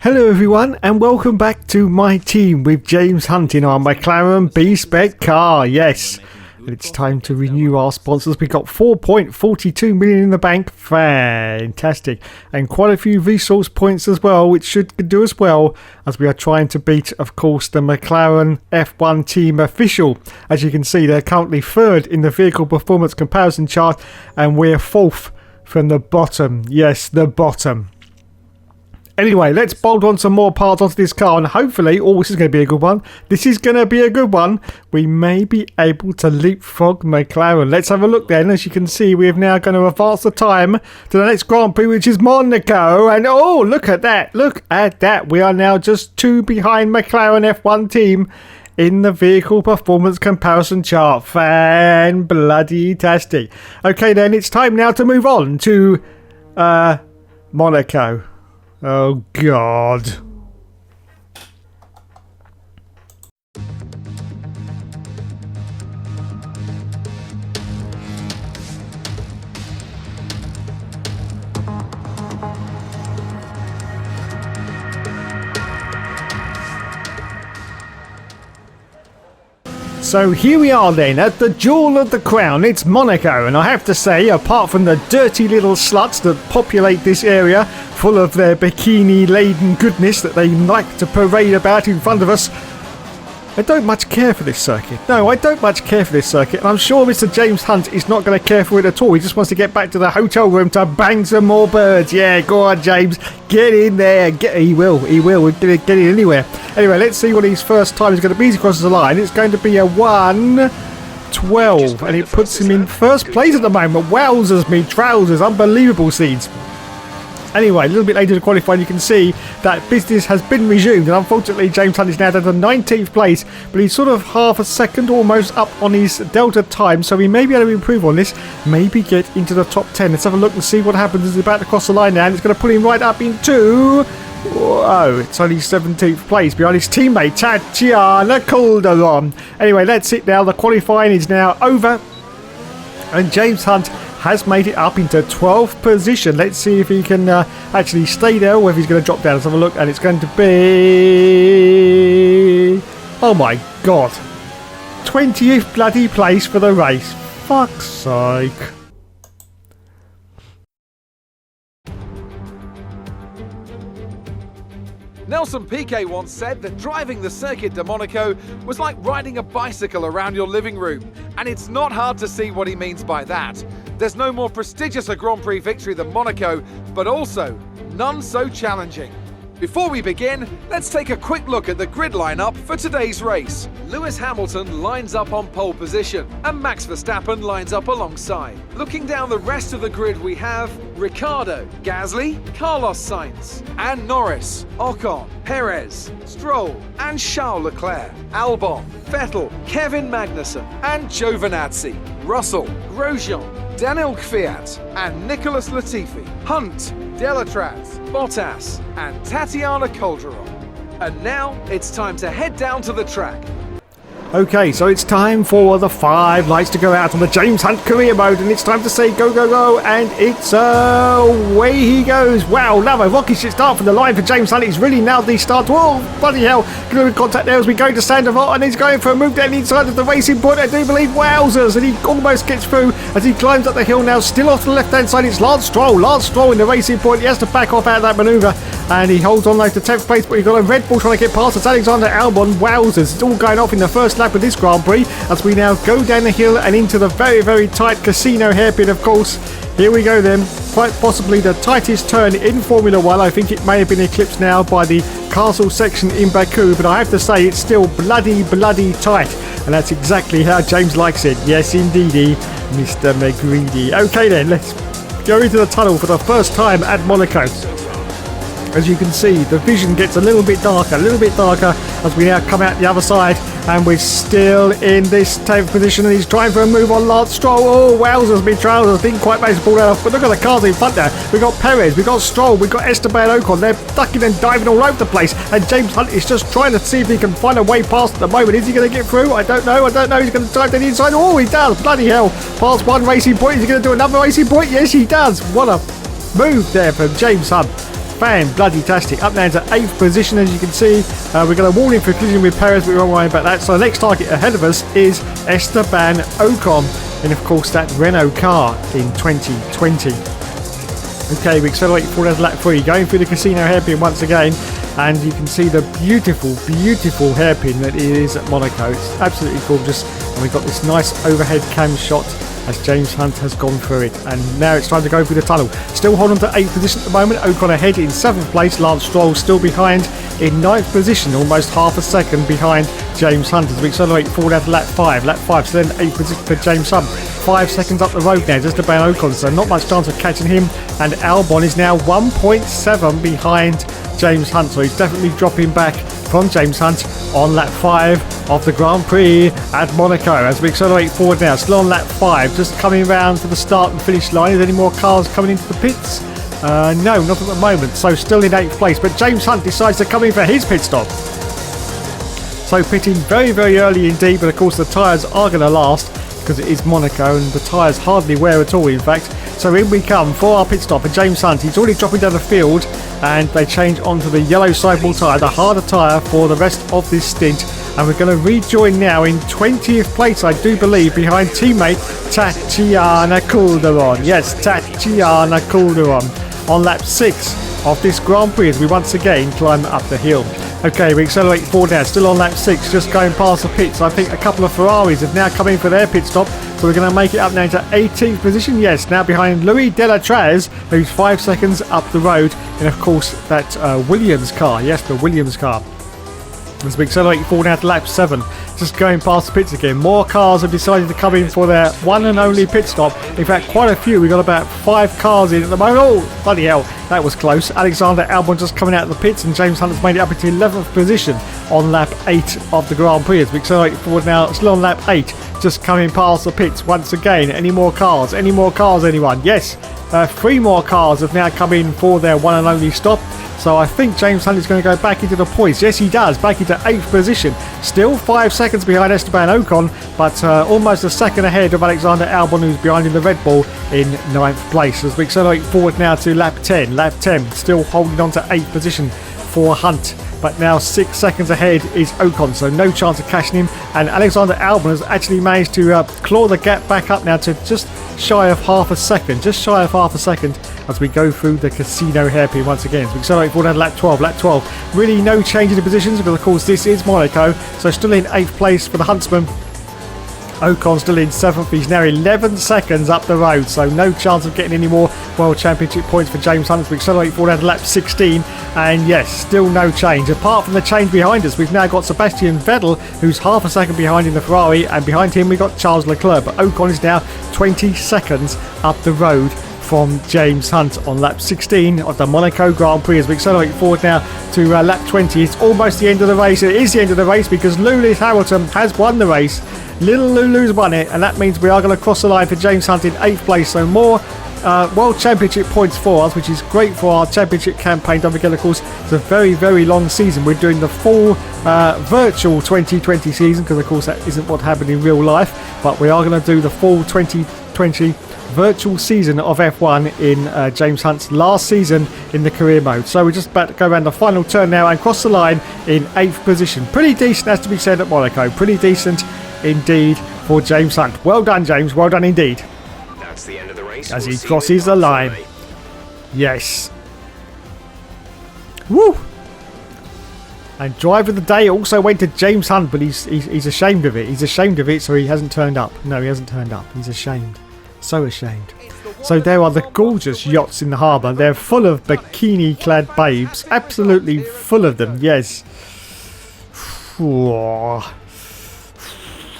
Hello everyone and welcome back to my team with James Hunt in our McLaren B-Spec car. Yes, it's time to renew our sponsors. We got 4.42 million in the bank. Fantastic. And quite a few resource points as well, which should do us well as we are trying to beat, of course, the McLaren F1 team official. As you can see, they're currently third in the vehicle performance comparison chart and we're fourth from the bottom. Yes, the bottom. Anyway, let's bolt on some more parts onto this car and hopefully, this is going to be a good one. This is going to be a good one. We may be able to leapfrog McLaren. Let's have a look then. As you can see, we are now going to advance the time to the next Grand Prix, which is Monaco. And look at that. Look at that. We are now just two behind McLaren F1 team in the vehicle performance comparison chart. Fan-bloody-tastic. Okay then, it's time now to move on to Monaco. Oh, God. So here we are then at the jewel of the crown. It's Monaco, and I have to say, apart from the dirty little sluts that populate this area full of their bikini laden goodness that they like to parade about in front of us, I don't much care for this circuit. No, I don't much care for this circuit, and I'm sure Mr. James Hunt is not going to care for it at all. He just wants to get back to the hotel room to bang some more birds. Yeah, go on, James. Get in there. He will. We'll get in anywhere. Anyway, let's see what his first time is going to be. He crosses the line. It's going to be a 1:12, and it puts him in first place at the moment. Wowzers me trousers. Unbelievable scenes. Anyway, a little bit later to qualify, you can see that business has been resumed, and unfortunately James Hunt is now down to 19th place, but he's sort of half a second almost up on his delta time, so he may be able to improve on this, maybe get into the top 10. Let's have a look and see what happens as he's about to cross the line now, and it's going to put him right up into... Whoa, it's only 17th place behind his teammate Tatiana Calderon. Anyway, that's it now. The qualifying is now over, and James Hunt has made it up into 12th position. Let's see if he can actually stay there or if he's going to drop down. Let's have a look, and it's going to be... Oh my God. 20th bloody place for the race. Fuck's sake. Nelson Piquet once said that driving the Circuit de Monaco was like riding a bicycle around your living room, and it's not hard to see what he means by that. There's no more prestigious a Grand Prix victory than Monaco, but also none so challenging. Before we begin, let's take a quick look at the grid lineup for today's race. Lewis Hamilton lines up on pole position, and Max Verstappen lines up alongside. Looking down the rest of the grid, we have Ricciardo, Gasly, Carlos Sainz, and Norris, Ocon, Perez, Stroll, and Charles Leclerc, Albon, Vettel, Kevin Magnussen, and Giovinazzi, Russell, Grosjean, Daniel Kvyat, and Nicholas Latifi, Hunt, Delatraz, Bottas, and Tatiana Calderon. And now it's time to head down to the track. Okay, so it's time for the 5 lights to go out on the James Hunt career mode, and it's time to say go, go, go, and it's away he goes. Wow, another rocket ship start from the line for James Hunt. He's really nailed these starts. Whoa, bloody hell. Going to contact there as we go to Sandoval, and he's going for a move down the inside of the racing point, I do believe. Wowzers, and he almost gets through as he climbs up the hill now, still off the left-hand side. It's Lance Stroll. Lance Stroll in the racing point. He has to back off out of that manoeuvre, and he holds on like to 10th place, but he's got a Red Bull trying to get past. It's Alexander Albon. Wowzers, it's all going off in the first lap of this Grand Prix as we now go down the hill and into the very, very tight casino hairpin, of course. Here we go then, quite possibly the tightest turn in Formula 1. I think it may have been eclipsed now by the castle section in Baku, but I have to say it's still bloody tight, and that's exactly how James likes it. Yes indeedy, Mr. McGreedy. Okay then, let's go into the tunnel for the first time at Monaco. As you can see, the vision gets a little bit darker as we now come out the other side, and we're still in this 10th position, and he's trying for a move on Lance Stroll. Oh, wowzers, me trousers, didn't quite manage to pull that off, but look at the cars in front there. We've got Perez, we've got Stroll, we've got Esteban Ocon. They're ducking and diving all over the place, and James Hunt is just trying to see if he can find a way past at the moment. Is he going to get through? I don't know. He's going to dive down the inside. Oh, he does. Bloody hell. Past one racing point. Is he going to do another racing point? Yes, he does. What a move there from James Hunt. fan-bloody-tastic. Up now to 8th position, as you can see. We're going to warn him for collision with Perez, but we won't worry about that. So the next target ahead of us is Esteban Ocon in, of course, that Renault car in 2020. Okay, we accelerate forward as lap 3, going through the casino hairpin once again. And you can see the beautiful, beautiful hairpin that it is at Monaco. It's absolutely gorgeous. And we've got this nice overhead cam shot as James Hunt has gone through it. And now it's time to go through the tunnel. Still holding to 8th position at the moment. Ocon ahead in 7th place. Lance Stroll still behind in 9th position, almost half a second behind James Hunt as we accelerate forward at lap 5. Lap 5, so then 8th position for James Hunt. 5 seconds up the road now, just about Ocon, so not much chance of catching him. And Albon is now 1.7 behind James Hunt, so he's definitely dropping back from James Hunt on lap 5 of the Grand Prix at Monaco as we accelerate forward now. Still on lap 5, just coming round to the start and finish line. Is there any more cars coming into the pits? No, not at the moment, so still in 8th place, but James Hunt decides to come in for his pit stop. So pitting very, very early indeed, but of course the tyres are going to last because it is Monaco and the tyres hardly wear at all, in fact. So in we come for our pit stop, and James Hunt, he's already dropping down the field, and they change onto the yellow sidewall tyre, the harder tyre for the rest of this stint. And we're going to rejoin now in 20th place, I do believe, behind teammate Tatiana Calderon. Yes, Tatiana Calderon on lap 6 of this Grand Prix as we once again climb up the hill. Okay, we accelerate forward now, still on lap 6, just going past the pits. I think a couple of Ferraris have now come in for their pit stop, so we're going to make it up now to 18th position. Yes, now behind Louis Delatraz, who's 5 seconds up the road, and of course that Williams car. Yes, the Williams car. As we accelerate forward now to lap 7, just going past the pits again. More cars have decided to come in for their one and only pit stop. In fact, quite a few. We've got about 5 cars in at the moment. Oh, bloody hell, that was close. Alexander Albon just coming out of the pits, and James Hunt has made it up into 11th position on lap 8 of the Grand Prix. As we accelerate forward now, still on lap 8, just coming past the pits once again. Any more cars? Any more cars, anyone? Yes, 3 more cars have now come in for their one and only stop. So I think James Hunt is going to go back into the points. Yes, he does. Back into 8th position. Still 5 seconds behind Esteban Ocon, but almost a second ahead of Alexander Albon, who's behind in the Red Bull in 9th place. As we accelerate forward now to lap 10. Lap 10, still holding on to 8th position for Hunt. But now 6 seconds ahead is Ocon, so no chance of catching him. And Alexander Albon has actually managed to claw the gap back up now to just shy of half a second. Just shy of half a second as we go through the casino hairpin once again. So we accelerate forward to lap 12. Lap 12, really no change in the positions because of course this is Monaco. So still in 8th place for the Huntsman. Ocon still in 7th. He's now 11 seconds up the road, so no chance of getting any more World Championship points for James Hunt. We accelerate forward to lap 16, and yes, still no change. Apart from the change behind us, we've now got Sebastian Vettel, who's half a second behind in the Ferrari, and behind him we've got Charles Leclerc. But Ocon is now 20 seconds up the road from James Hunt on lap 16 of the Monaco Grand Prix. As we accelerate forward now to lap 20, it's almost the end of the race. It is the end of the race because Lewis Hamilton has won the race. Little Lulu's won it, and that means we are going to cross the line for James Hunt in 8th place. So more World Championship points for us, which is great for our championship campaign. Don't forget, of course, it's a very, very long season. We're doing the full virtual 2020 season because, of course, that isn't what happened in real life. But we are going to do the full 2020 virtual season of F1 in James Hunt's last season in the career mode. So we're just about to go around the final turn now and cross the line in 8th position. Pretty decent, has to be said, at Monaco. Pretty decent indeed for James Hunt. Well done, James. Well done indeed. That's the end of the race. As he crosses the line. Yes. Woo! And driver of the day also went to James Hunt, but he's ashamed of it. He's ashamed of it, so he hasn't turned up. No, he hasn't turned up. He's ashamed. So ashamed. So there are the gorgeous yachts in the harbour. They're full of bikini-clad babes. Absolutely full of them, yes.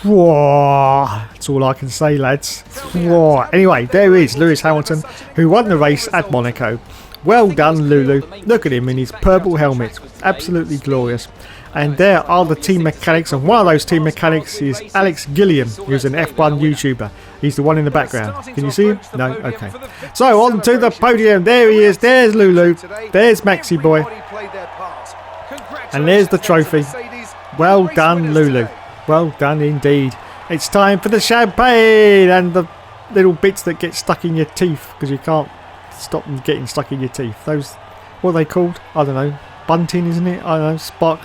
That's all I can say, lads. Anyway, there is Lewis Hamilton, who won the race at Monaco. Well done, Lulu. Look at him in his purple helmet. Absolutely glorious. And there are the team mechanics, and one of those team mechanics is Alex Gilliam, who's an F1 YouTuber. He's the one in the background. Can you see him? No? Okay. So on to the podium. There he is. There's Lulu. There's Maxi Boy. And there's the trophy. Well done, Lulu. Well done indeed. It's time for the champagne and the little bits that get stuck in your teeth because you can't stop them getting stuck in your teeth. Those What are they called? I don't know. Bunting, isn't it? I don't know. Spark.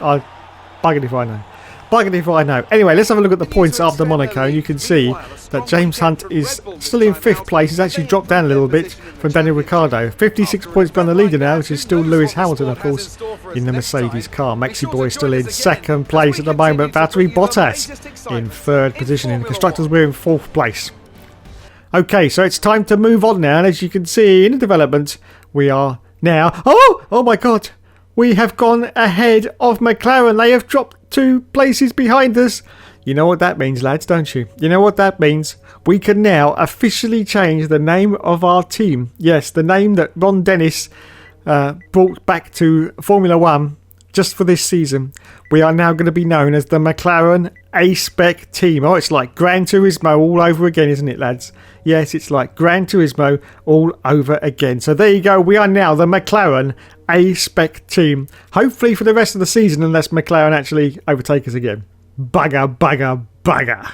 Bugger if I know. Bugger if I know. Anyway, let's have a look at the points after Monaco. You can see that James Hunt is still in 5th place. He's actually dropped down a little bit from Daniel Ricciardo. 56 points behind the leader now, which is still Lewis Hamilton, of course, in the Mercedes car. Maxi Boy still in 2nd place at the moment. Valtteri Bottas in 3rd position. In the constructors, we're in 4th place. Okay, so it's time to move on now. And as you can see in the development, we are now... Oh my God! We have gone ahead of McLaren. They have dropped 2 places behind us. You know what that means, lads, don't you? You know what that means? We can now officially change the name of our team. Yes, the name that Ron Dennis brought back to Formula 1 just for this season. We are now going to be known as the McLaren A-Spec team. Oh, it's like Gran Turismo all over again, isn't it, lads? Yes, it's like Gran Turismo all over again. So there you go. We are now the McLaren A-Spec team. Hopefully for the rest of the season, unless McLaren actually overtake us again. Bugger, bugger, bugger.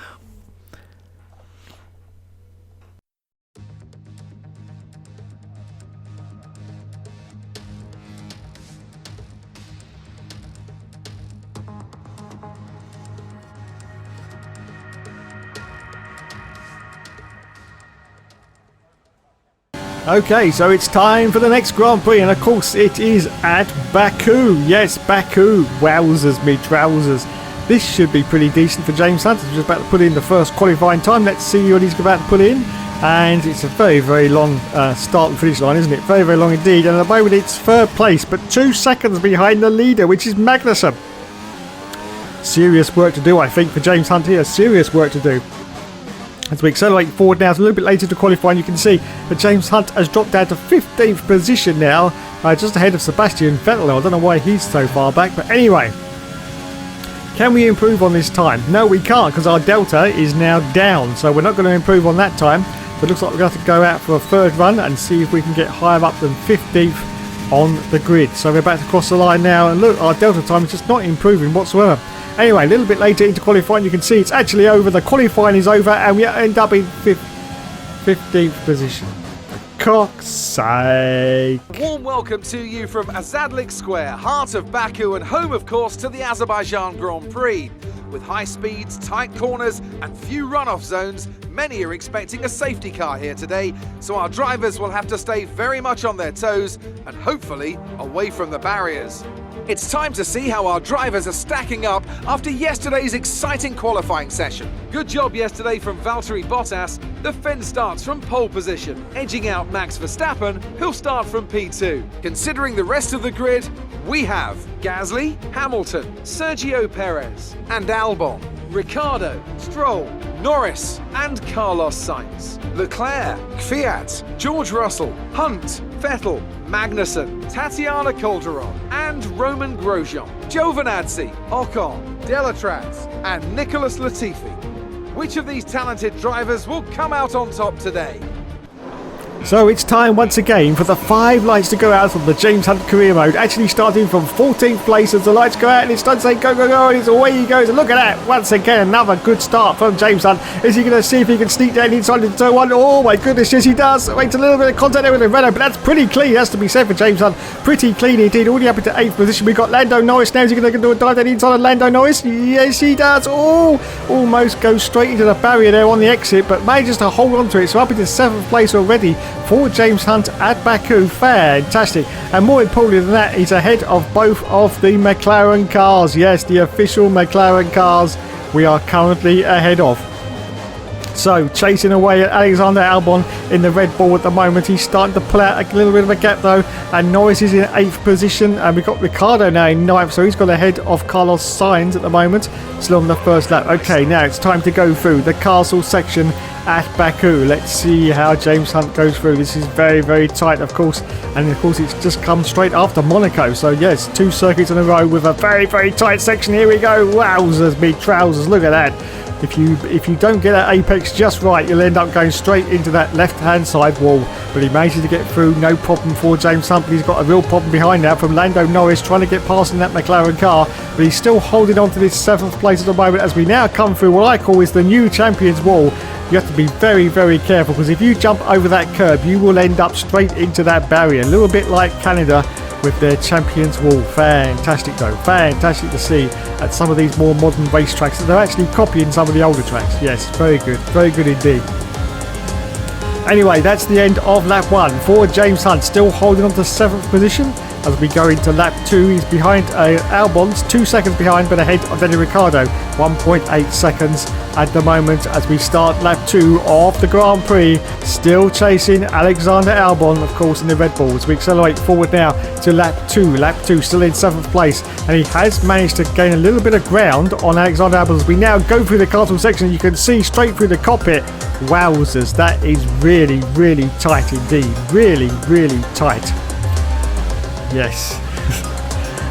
Okay, so it's time for the next Grand Prix, and of course it is at Baku. Yes, Baku. Wowzers me trousers. This should be pretty decent for James Hunt. He's just about to put in the first qualifying time. Let's see what he's about to put in. And it's a very, very long start and finish line, isn't it? Very, very long indeed. And at the moment it's 3rd place, but 2 seconds behind the leader, which is Magnussen. Serious work to do, I think, for James Hunt here. Serious work to do. As we accelerate forward now, it's a little bit later to qualifying, you can see that James Hunt has dropped down to 15th position now, just ahead of Sebastian Vettel. I don't know why he's so far back, but anyway. Can we improve on this time? No, we can't, because our delta is now down, so we're not going to improve on that time. But it looks like we're going to have to go out for a 3rd run and see if we can get higher up than 15th on the grid. So we're about to cross the line now, and look, our delta time is just not improving whatsoever. Anyway, a little bit later into qualifying, you can see it's actually over. The qualifying is over, and we end up in 15th position. For cock's sake. A warm welcome to you from Azadlik Square, heart of Baku, and home, of course, to the Azerbaijan Grand Prix. With high speeds, tight corners, and few runoff zones, many are expecting a safety car here today, so our drivers will have to stay very much on their toes and hopefully away from the barriers. It's time to see how our drivers are stacking up after yesterday's exciting qualifying session. Good job yesterday from Valtteri Bottas. The Finn starts from pole position, edging out Max Verstappen, who'll start from P2. Considering the rest of the grid, we have Gasly, Hamilton, Sergio Perez, and Albon, Ricciardo, Stroll, Norris, and Carlos Sainz, Leclerc, Kvyat, George Russell, Hunt, Vettel, Magnussen, Tatiana Calderon, and Roman Grosjean, Giovinazzi, Ocon, Delatraz, and Nicholas Latifi. Which of these talented drivers will come out on top today? So it's time once again for the 5 lights to go out on the James Hunt career mode. Actually starting from 14th place as the lights go out and it's done saying go, go, go, and it's away he goes. And look at that. Once again, another good start from James Hunt. Is he going to see if he can sneak down inside into turn 1? Oh my goodness, yes he does. Waits a little bit of contact there with the Renault, but that's pretty clean. That's to be said for James Hunt. Pretty clean indeed. Already up into 8th position. We've got Lando Norris now. Is he going to do a dive down inside on Lando Norris? Yes he does. Oh, almost goes straight into the barrier there on the exit, but manages to hold on to it. So up into 7th place already for James Hunt at Baku. Fantastic. And more importantly than that, he's ahead of both of the McLaren cars. Yes, the official McLaren cars we are currently ahead of. So chasing away at Alexander Albon in the Red Bull at the moment. He's starting to pull out a little bit of a gap though, and Norris is in 8th position, and we've got Ricciardo now in 9th, so he's got ahead of Carlos Sainz at the moment, still on the first lap. Okay, now it's time to go through the castle section at Baku. Let's see how James Hunt goes through. This is very, very tight, of course, and of course it's just come straight after Monaco, so yes, 2 circuits in a row with a very, very tight section. Here we go. Wowzers me trousers, look at that. If you don't get that apex just right, you'll end up going straight into that left-hand side wall. But he manages to get through, no problem for James Hunt. But he's got a real problem behind now from Lando Norris trying to get past in that McLaren car. But he's still holding on to this 7th place at the moment as we now come through what I call is the new champions wall. You have to be very, very careful, because if you jump over that curb, you will end up straight into that barrier. A little bit like Canada with their Champions Wall. Fantastic though, fantastic to see at some of these more modern racetracks that they're actually copying some of the older tracks. Yes, very good indeed. Anyway, that's the end of lap 1 for James Hunt, still holding on to 7th position. As we go into lap 2, he's behind Albon's, 2 seconds behind, but ahead of Daniel Ricciardo, 1.8 seconds at the moment as we start lap 2 of the Grand Prix. Still chasing Alexander Albon, of course, in the Red Bull. As we accelerate forward now to lap 2. Lap 2 still in 7th place, and he has managed to gain a little bit of ground on Alexander Albon. As we now go through the castle section, you can see straight through the cockpit. Wowzers, that is really tight indeed. Really tight. Yes.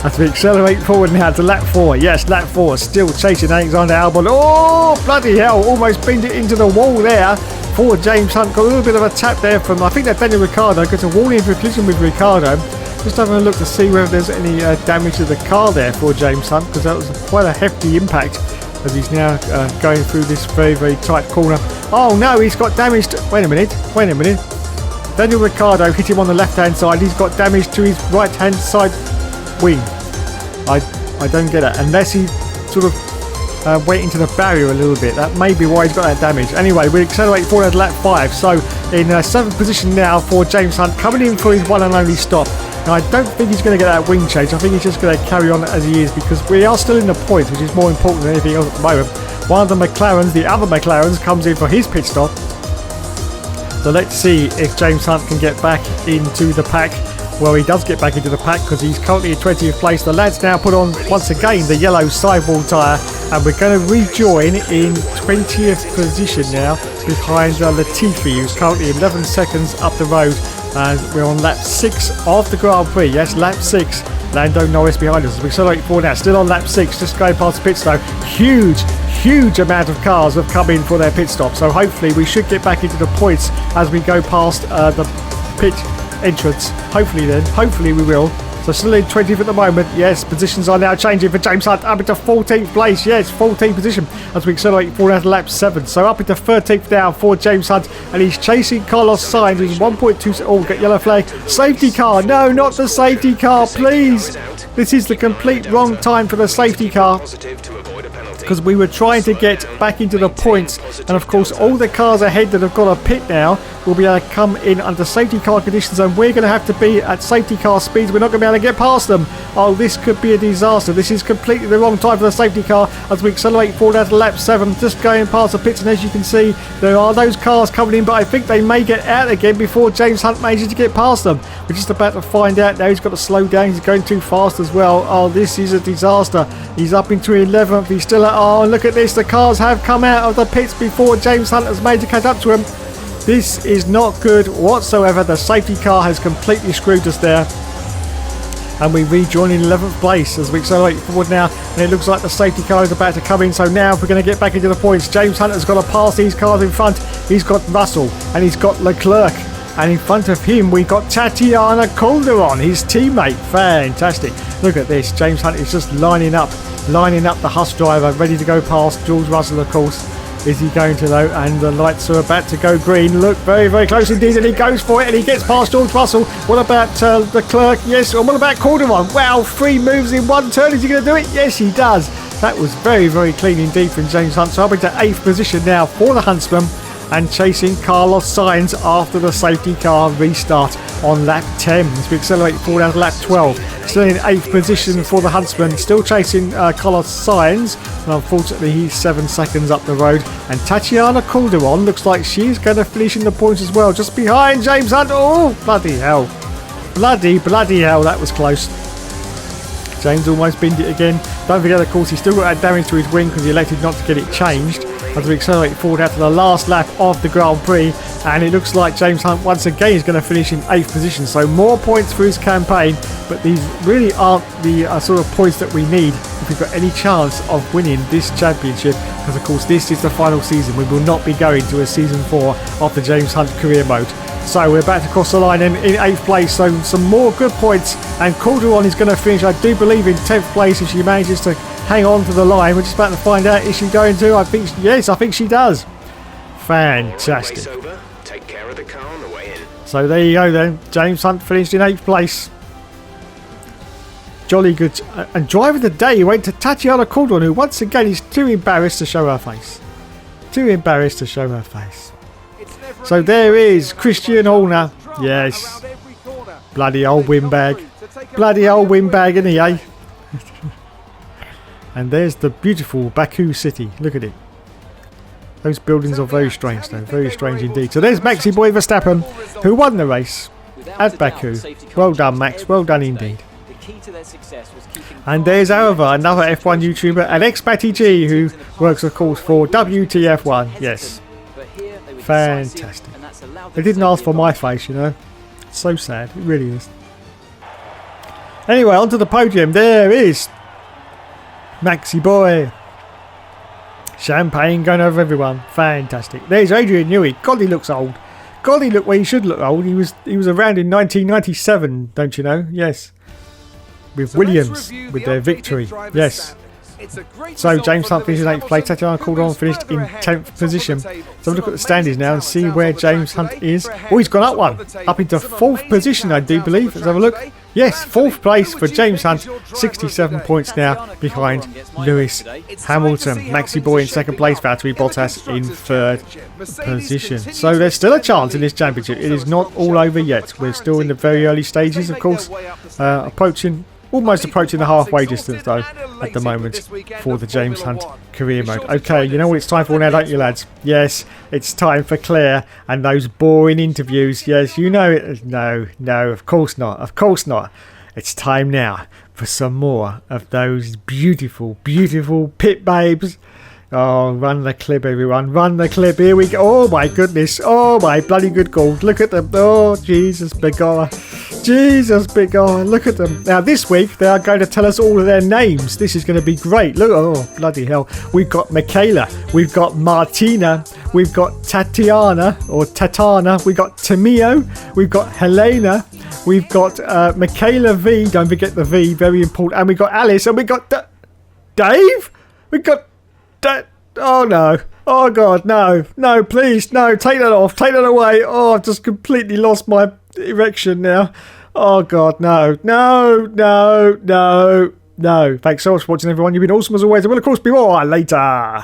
As we accelerate forward now to lap 4. Yes, lap 4, still chasing Alexander Albon. Oh, bloody hell, almost pinned it into the wall there for James Hunt. Got a little bit of a tap there from, I think, that Daniel Ricciardo. Gets a warning for collision with Ricciardo. Just having a look to see whether there's any damage to the car there for James Hunt, because that was quite a hefty impact as he's now going through this very tight corner. Oh no, he's got damage. Wait a minute. Daniel Ricciardo hit him on the left-hand side. He's got damage to his right-hand side wing. I don't get it. Unless he sort of went into the barrier a little bit. That may be why he's got that damage. Anyway, we accelerate forward at lap 5. So in 7th position now for James Hunt, coming in for his one and only stop. Now, I don't think he's going to get that wing change. I think he's just going to carry on as he is, because we are still in the points, which is more important than anything else at the moment. One of the other McLarens, comes in for his pit stop. So let's see if James Hunt can get back into the pack. Well, he does get back into the pack because he's currently in 20th place. The lads now put on, once again, the yellow sidewall tyre, and we're going to rejoin in 20th position now behind Latifi, who's currently 11 seconds up the road. And we're on lap 6 of the Grand Prix. Yes, lap 6. Lando Norris behind us as we accelerate forward now. Still on lap 6, just going past the pit stop. Huge amount of cars have come in for their pit stop. So hopefully we should get back into the points as we go past the pit entrance. Hopefully we will. So still in 20th at the moment. Yes, positions are now changing for James Hunt up into 14th place. Yes, 14th position as we accelerate forward out to lap 7. So up into 13th now for James Hunt, and he's chasing Carlos Sainz, who's 1.2. Oh, get yellow flag. Safety car. No, not the safety car, please. This is the complete wrong time for the safety car, because we were trying to get back into the points, and of course all the cars ahead that have got a pit now will be able to come in under safety car conditions, and we're going to have to be at safety car speeds. We're not going to be able to get past them. Oh, this could be a disaster. This is completely the wrong time for the safety car as we accelerate forward out to lap 7, just going past the pits, and as you can see there are those cars coming in, but I think they may get out again before James Hunt manages to get past them. We're just about to find out now. He's got to slow down. He's going too fast as well. Oh, this is a disaster. He's up into 11th. He's still at, oh, look at this. The cars have come out of the pits before James Hunt has made to catch up to him. This is not good whatsoever. The safety car has completely screwed us there. And we rejoin in 11th place as we accelerate forward now, and it looks like the safety car is about to come in. So now if we're going to get back into the points, James Hunt has got to pass these cars in front. He's got Russell and he's got Leclerc, and in front of him we got Tatiana Calderon, his teammate. Fantastic. Look at this. James Hunt is just lining up the Haas driver, ready to go past George Russell, of course. Is he going to, though? And the lights are about to go green. Look, very close indeed, and he goes for it, and he gets past George Russell. What about Leclerc? Yes, and what about Calderon? Wow, 3 moves in 1 turn. Is he going to do it? Yes, he does. That was very clean indeed from James Hunt. So up into 8th position now for the Huntsman, and chasing Carlos Sainz after the safety car restart on lap 10 as we accelerate forward out to lap 12. Still in 8th position for the Huntsman, still chasing Carlos Sainz, and unfortunately he's 7 seconds up the road. And Tatiana Calderon looks like she's going to finish in the points as well, just behind James Hunt. Oh, bloody hell. Bloody hell, that was close. James almost binned it again. Don't forget, of course, he's still got that damage to his wing because he elected not to get it changed as we accelerate forward out to the last lap of the Grand Prix, and it looks like James Hunt once again is going to finish in 8th position. So more points for his campaign, but these really aren't the sort of points that we need if we've got any chance of winning this championship, because of course this is the final season. We will not be going to a season 4 of the James Hunt career mode. So we're about to cross the line in 8th place, so some more good points, and Calderon is going to finish, I do believe, in 10th place if she manages to hang on to the line. We're just about to find out, is she going to? I think she does. Fantastic. Race over. Take care of the car on the way in. So there you go then. James Hunt finished in 8th place. jolly good. And driver of the day went to Tatiana Caldwell, who once again is too embarrassed to show her face. Too embarrassed to show her face. So there is Christian Horner. Yes. Bloody old windbag. Bloody old windbag, isn't he, eh? And there's the beautiful Baku city. Look at it. Those buildings are very strange, though. Very strange indeed. So there's Maxi Boy Verstappen, who won the race at Baku. Well done, Max. Well done indeed. And there's Arava, another F1 YouTuber, and Expatty G, who works, of course, for WTF1. Yes. Fantastic. They didn't ask for my face, you know. It's so sad. It really is. Anyway, onto the podium. There is Maxi Boy. Champagne going over everyone. Fantastic. There's Adrian Newey. God, he looks old. God, he look. Well, he should look old. He was around in 1997, don't you know? Yes. With Williams, with their victory. Yes. So James Hunt finished in 8th place. Tatiana Caldwell finished in 10th position. So look at the standings now and see where James Hunt is. Oh, he's gone up one. Up into 4th position, I do believe. Let's have a look. Yes, 4th place for James Hunt. 67 points now behind Lewis Hamilton. Maxi Boy in 2nd place. Valtteri Bottas in 3rd position. So there's still a chance in this championship. It is not all over yet. We're still in the very early stages, of course. Almost approaching the halfway distance, though, at the moment for the James Hunt career mode. Okay, you know what it's time for now, don't you, lads? Yes, it's time for Claire and those boring interviews. Yes, you know it. No, of course not. Of course not. It's time now for some more of those beautiful, beautiful pit babes. Oh, run the clip, everyone. Run the clip. Here we go. Oh, my goodness. Oh, my bloody good God. Look at them. Oh, Jesus, begorra. Jesus, begorra. Look at them. Now, this week, they are going to tell us all of their names. This is going to be great. Look. Oh, bloody hell. We've got Michaela. We've got Martina. We've got Tatiana, or Tatana. We've got Tamio. We've got Helena. We've got Michaela V. Don't forget the V. Very important. And we've got Alice. And we've got Dave. We've got... Oh no. Oh God, no. No, please, no. Take that off. Take that away. Oh, I've just completely lost my erection now. Oh God, no. No. Thanks so much for watching, everyone. You've been awesome as always. And we'll, of course, be more later.